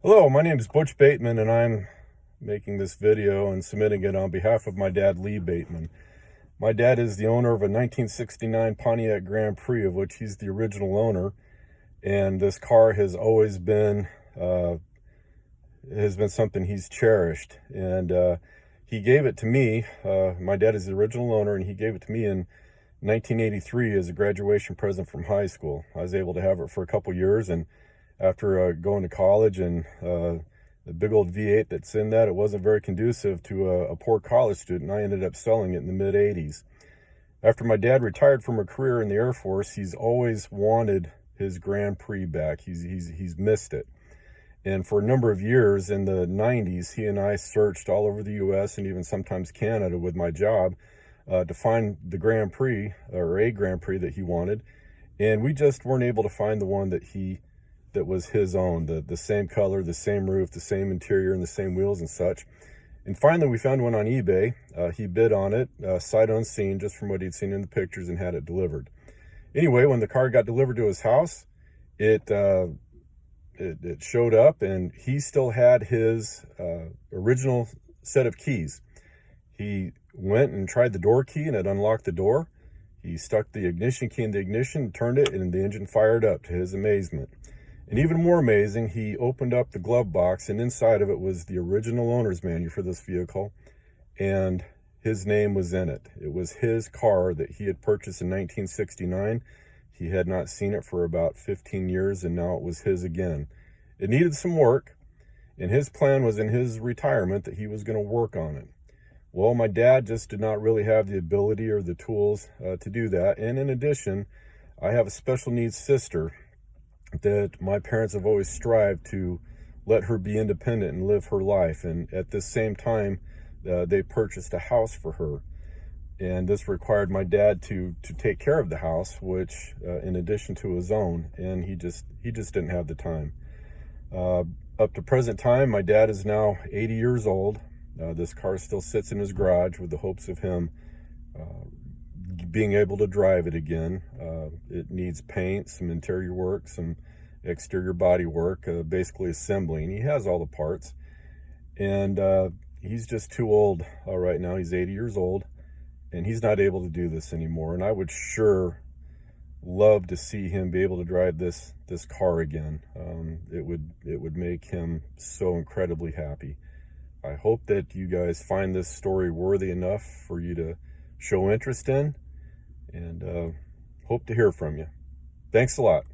Hello, my name is Butch Bateman, and I'm making this video and submitting it on behalf of my dad, Lee Bateman. My dad is the owner of a 1969 Pontiac Grand Prix, of which he's the original owner, and this car has been something he's cherished. And he gave it to me. My dad is the original owner, and he gave it to me in 1983 as a graduation present from high school. I was able to have it for a couple years, and after going to college and the big old V8 that's in that, it wasn't very conducive to a poor college student. I ended up selling it in the mid-'80s. After my dad retired from a career in the Air Force, he's always wanted his Grand Prix back. He's missed it. And for a number of years in the 90s, he and I searched all over the U.S. and even sometimes Canada with my job to find the Grand Prix, or a Grand Prix that he wanted. And we just weren't able to find the one that was his own, the same color, the same roof, the same interior, and the same wheels and such. And finally, we found one on eBay. He bid on it, sight unseen, just from what he'd seen in the pictures, and had it delivered. Anyway, when the car got delivered to his house, it showed up, and he still had his original set of keys. He went and tried the door key, and it unlocked the door. He stuck the ignition key in the ignition, turned it, and the engine fired up, to his amazement. And even more amazing, he opened up the glove box, and inside of it was the original owner's manual for this vehicle, and his name was in it. It was his car that he had purchased in 1969. He had not seen it for about 15 years, and now it was his again. It needed some work, and his plan was in his retirement that he was going to work on it. Well, my dad just did not really have the ability or the tools to do that. And in addition, I have a special needs sister that my parents have always strived to let her be independent and live her life. And at the same time, they purchased a house for her. And this required my dad to take care of the house, which in addition to his own, and he just didn't have the time. Up to present time, my dad is now 80 years old. This car still sits in his garage with the hopes of him being able to drive it again. It needs paint, some interior work, some exterior body work, basically assembling. He has all the parts, and he's just too old right now. He's 80 years old, and he's not able to do this anymore. And I would sure love to see him be able to drive this car again. It would make him so incredibly happy. I hope that you guys find this story worthy enough for you to show interest in, and hope to hear from you. Thanks a lot.